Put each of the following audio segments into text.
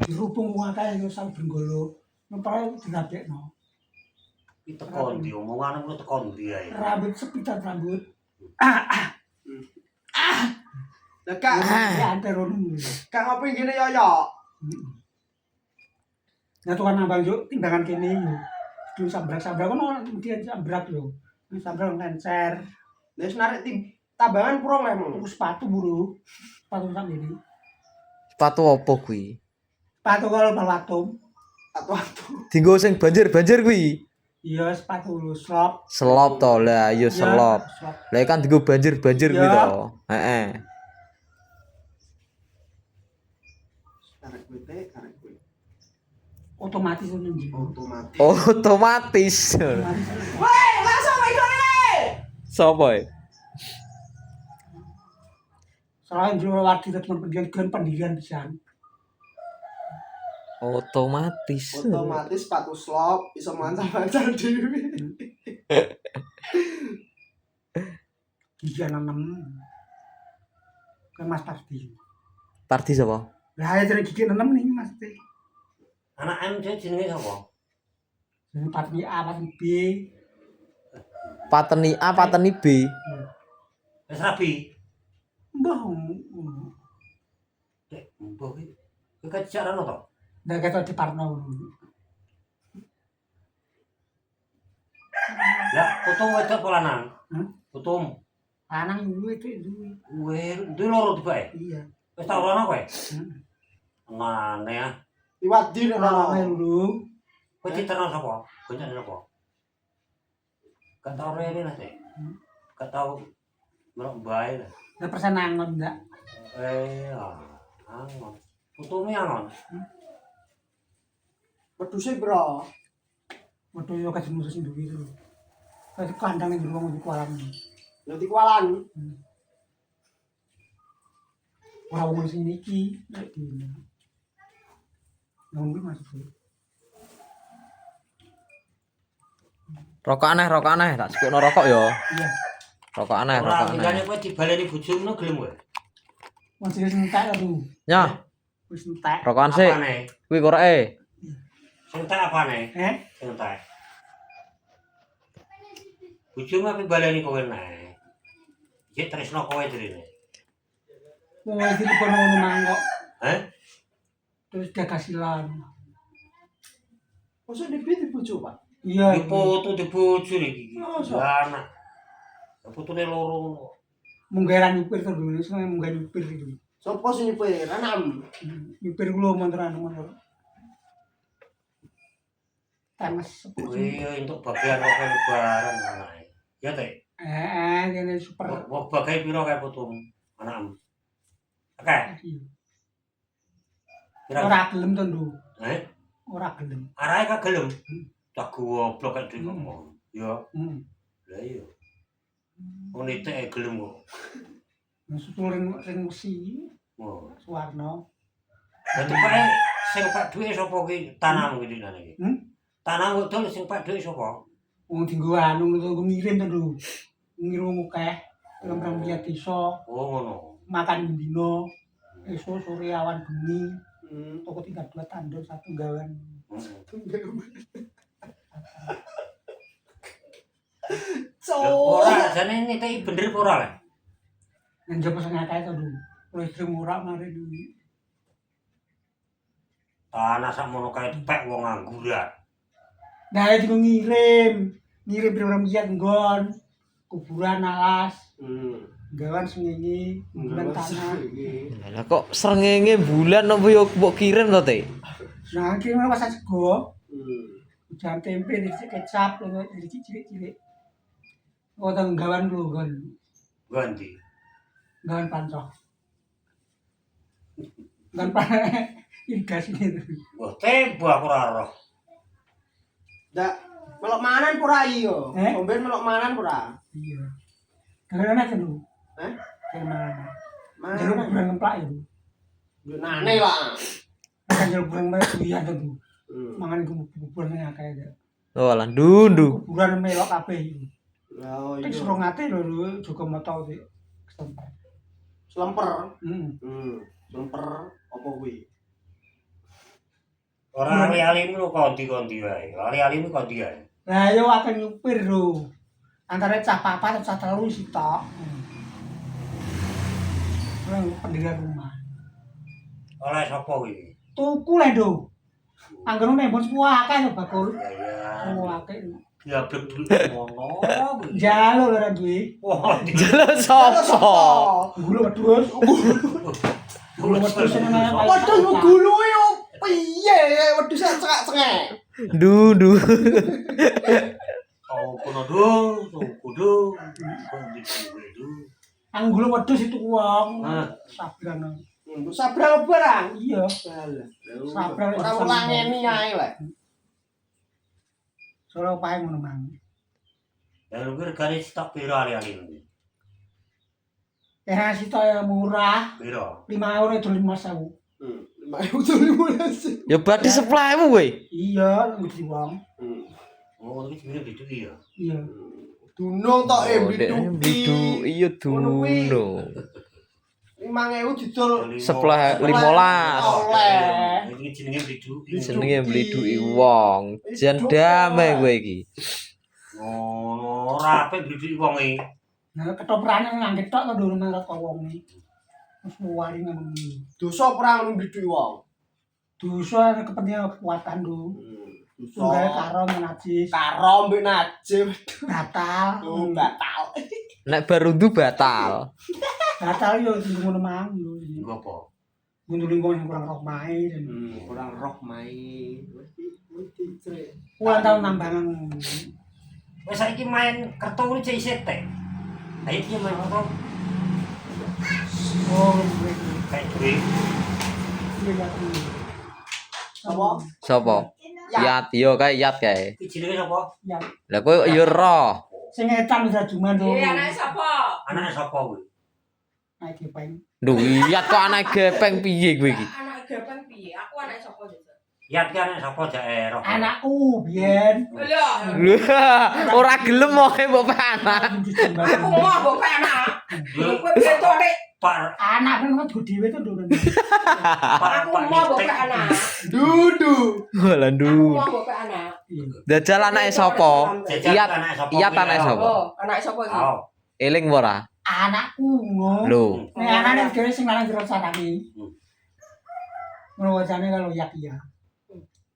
dirubung wong akeh yo sang benggolo. Nempel dirabekno. Itu kondi omongan lu tekan ndi ae. Rambut sepitan rambut. Lah Kak, Ya anterono. Kak ngopi ngene yo. Nah tuan abang yo timbangan kene yo. Dulu sabrak-sabrak ono kemudian sabrak yo. Sabrak lencer. Wis narik tambangan pura lemu. Tuku sepatu buru. Sepatu sak ini. Sepatu apa kuwi? Sepatu kalau balwatum. Atu-atu. Dinggo sing banjir-banjir kuwi. Iya sepatu lu slop. Selop to lah, ya selop. Lah kan dinggo banjir-banjir kuwi to. Heeh. Karek kowe teh, karek kowe. Otomatis ngono iki. Otomatis. Otomatis. Woi, langsung ikone. Sopo e? Soalnya jero lagi teman pendidikan pisan. Otomatis. Otomatis sepatu slop iso mancal-mancal dhewe. Gigi 6. Ke Mas Pardi. Pardi sapa? Lah ya jeneng gigi 6 nih Mas Pardi. Anak M jenenge sapa? Jeneng Pardi A, Pardi B. Pateni A, pateni B. Wis rabi. Mbah. Dek, mbah iki. Kowe kajaran to? Ndak ketok di Parno. Lah, putung wedok apa lanang? Putung. Lanang itu duwe. Duwe loro tibae. Iya. Wis tau rono kowe? Ngane ya. Liwat di Ora ono. lho. Kowe diterno sapa? Gonceng sapa? Gak tau rene lah, Dek. Gak tau melok bae lah. Lah persen angon ndak. Angon. Putume angon. Wedhuse bro. Metu yo kadung musus nduwi itu. Kayak kandang ning wong di kolam. Yo dikualan. Ora wong sing iki nek dene. Nunggu maksud. Rokok aneh, tak sepukno rokok yo. Iya. Rokok aneh. Ora ngene kowe dibaleni bojomu gelem kowe. Wong sing entek lho. Nyah, Wis entek. rokokan sik. Apane? Kuwi koreke. Sing tak apane? Sing tak. Bojomu ape baleni kowe nae? Iki tresno kowe direne. Wong iki kono ngono mangkok. Terus Gagasilan. Mosok di bojo, Pak. Iya. dipoto di bojo iki. Masa? Anak. Putune loro ngono. Munggaran nyupir to dulu, sing munggah nyupir iki. Sopo sing nyupir? Anam. Nyupir kula monteran motor. Temes. Kowe yo entuk bagian apa lebaran anake. Ya, Teh. Kene super. Wong bagai piro kae putumu? Anakmu. Oke. Ora gelem to, Nduk. Ora gelem. Arahe kagelem. Tak goblok kok dhewe ngomong. Ya. Lah iya. Wong nitek gelem kok. Susul ring wesi. Oh. Suwarno. Dadi pae sing pak dhuwit sapa ki tanahmu iki dinane iki? Tanahmu dol sing pak dhuwit sapa? Wong dienggo anu ngirim to, Nduk. Ngirim akeh. Lemrang liya desa. Oh ngono. Makan dino. Esuk sore awan bengi. Toko tinggal 2 tandur 1 gawan. Ora jane niteki bener apa ora le? Yang jaba sing akeh to, Nduk. Wis istri murah mari duwi. Tanah sakmono kae dipek wong ngangguran. Nah, itu ngirim pira-pira miyat nggon kuburan alas. Gawan sengenge bulan tanah. Lah kok srengenge bulan apa yo mbok kirim to, Teh? Nah, kirim pas sego. Jam tempe dicek kecap cilik-cilik. Oh, tang gawan lho, nggon. Ganti. Gawan pancoh. Gawan irigasi itu. Wah, tembak ora roh. Ndak melok manan pura iyo. Eh? Omben melok manan pura. Iya. Karena kan lho. Karena Jeruk kurang ngemplak itu. Yo nane lah. Kan jeruk kurang bae iya to. Mangan kuburan sing akeh ya. Oh, lah ndundu. Kuburan melok kabeh iki. Lah Iki iya. suruh ngate lho Joko Moto iki. Slemper. Hmm. Slemper apa kuwi? Ora ali-alimu kondi-kondi wae. Ali-alimu kondi wae. Lah yo akan nyupir lho. Antara cah papat atau cah telu sitok. Orang pendirian rumah. Oleh sapa kuwi? Tuku le do. Angger nembon semua akeh lho bakul. Ya. Semua akeh. Ya blek ngono kuwi. Jalo lho ra duwe. Wah, Jelo sapa? Gulu wedhus. Gulu wedhus seneng ae. Waduh gulu yo piye wedhus cengak-cengek. Du. oh kono dong, kudu. Kondi kudu. Ang gulu wedhus itu wong. Hah. Sabrang. Untuk sabrang barang. Iya. Sabrang ora ulangeni ae lek. Solo pae ngono mang. Ya lu regane stok piro ali-alimu? Era sitok ya murah. Piro? 5 euro itu 5.000. 5.000. Ya berarti supply-mu kowe. Iya, ngudi wong. Oh, iki jenenge biduki ya. Iya. Dunung tok Bidu iya duno. 5.000 didol Supply 15. oleh. Iki jenenge biduki. Jenenge mliduki wong. Jan damai kowe iki. Ngono, ora apik biduki wong iki. Nah, ketoprane ngangge tok to durung nang kok wong iki. Wis wali ngono. Dosa perang mbidui wong. Dosa ada kepentingan kekuatan lho. Tunggal Dosa karo najis, karo mbek najib. batal. Batal. Nek barundu batal. Batal yo ngono mang lho. Iku apa? Mundur lingkungan yang kurang roh main. Kurang roh main. Ulang tahun nambangan. Wes saiki main kartu iki cek isih teh. Ayo iki main kartu Oh, kayak duit. iya. Apa? Sapa? Yat yo kae yat kae. Iki jenenge sapa? Ya. Lah kowe yo roh. Sing etan bisa cuma lho. Anake sapa? Anake sapa kuwi? Naik kepeng. Duh, yat kok anak gepeng piye kowe iki? Anake gepeng piye? Aku anake sapa jajal? Yat ki anake sapa jak ero. Anakku biyen. Lho, Ora gelem wae mbok anak. aku mau mbok pe anak. Kowe beto nek Pak Anak kan kok dhewe to durung. aku mau mbok pe anak. Dudu. Aku Walandu. mau mbok pe anak. Dajal anake sapa? Iyat anake sapa? Iyat anake sapa? Oh, anake sapa iki? Oh. Eling ora? Anakku ngono. Lho, Nek anane dhewe sing lanang jero sanaki. Ngono wajane kalau yak ya.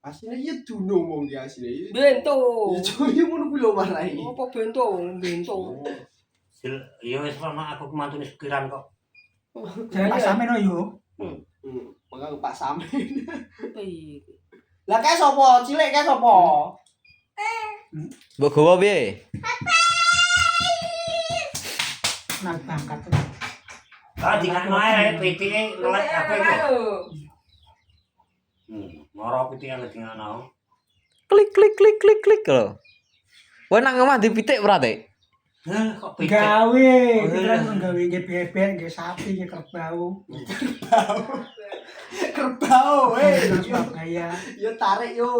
Asline iya dunung wong iki asline. Bento. Ya cuy ngono kuwi lho marai. Apa bento? Bento. Sil, ya wis ana aku mantune sekiran kok. Jare pas sampe no yo. Mangga Pak Samin. Piye? Lah kae sapa? Cilik kae sapa? mbok gowo piye? Nang bangkat. Ah dingakno ae pitike ngelek apa iku? Moro pitike ngelek dingakno. Klik klik klik klik klik lho. Kowe nang omah dipitik ora, Tek? Heh, kok pitik. Gawe, pikiran nggawe nggih bebek, nggih sapi, nggih kerbau. Kerbau, Nang Surabaya. yo tarik yo.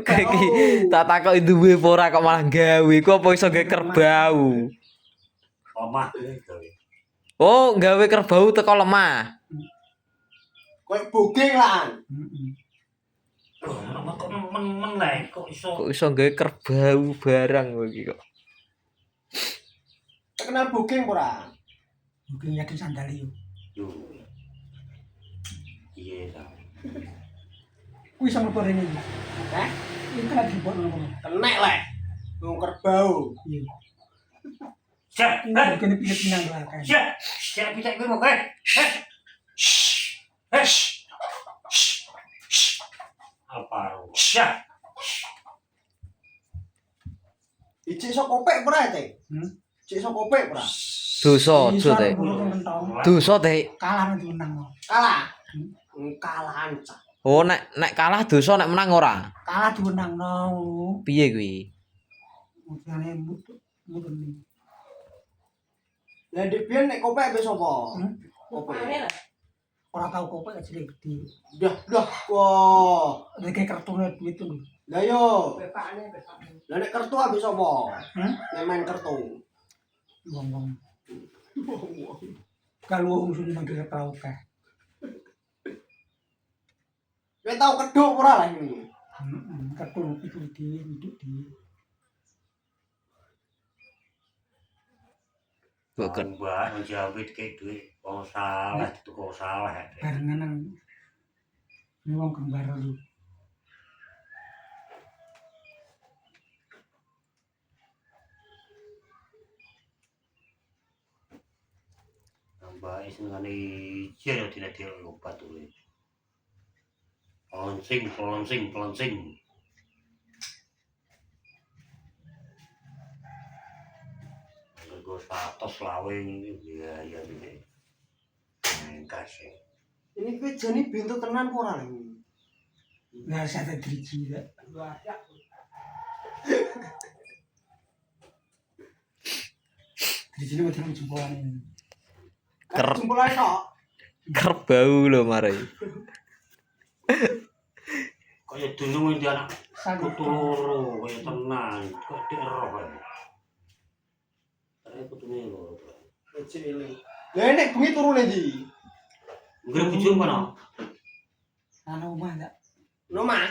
Kowe iki tak takoki duwe apa ora kok malah gawe. Ku apa iso gawe kerbau? Omah gitu. Oh, gawe kerbau teko lemah. Kowe bogeng lan. Heeh. Kok men-men lek kok iso. Kok iso gawe kerbau barang kowe iki kok. Kenal bogeng ora? Mungkin yakin sandali yo. Yo. Iya ta. Kuwi sama rene iki. Heh, Iki kan dibuat ngono. kenek lek. Wong kerbau. Iya. Siap. Ini kene pikir pinang lah kan. Siap. Siap pitik kuwi kok. Apa? Siap. Icik sok kopek ora, Teh? Cik sok kopek ora? Dosa aja, Tek. Dosa, Tek. Kalah nanti menang. Kalah. Kalahan cah. Oh, nek kalah dosa nek menang ora. Kalah dimenang no. Piye kuwi? Mudane mudun. Lah ndek biyen nek kopek wis sapa? Kopek. Kopane lah. Ora tau kopek cilik gede. Dah. Wah. Nek kartune duit tuh. Lah yo. Bepakne. Lah nek kertu habis sapa? Hah? Nek main kertu. Wong-wong. Kalau wong sing mangke tau teh. Kowe tau keduk ora lah ini? Ketul itu hidup di Bukan. Mbak njawit kayak duit wong salah tuku salah ya. barengan nang ini wong kembar lu. Mbak senengane jero tidak diobat tuh. Pelancing. Gue 100 lawe ini biaya ini. Kasih. Ini kowe jane bentuk tenan apa ora lho? Nggak ada driji ya. Driji ini udah jumpolan ini. Jempolane tok. Kerbau lho mare. Kaya dulu ini anak Satu kutu loro kaya tenan kok diero kaya. Kaya kutu loro. Cilik. Lah nek bengi turune ndi? Nggih bujur mana? anak rumah enggak. Nomah.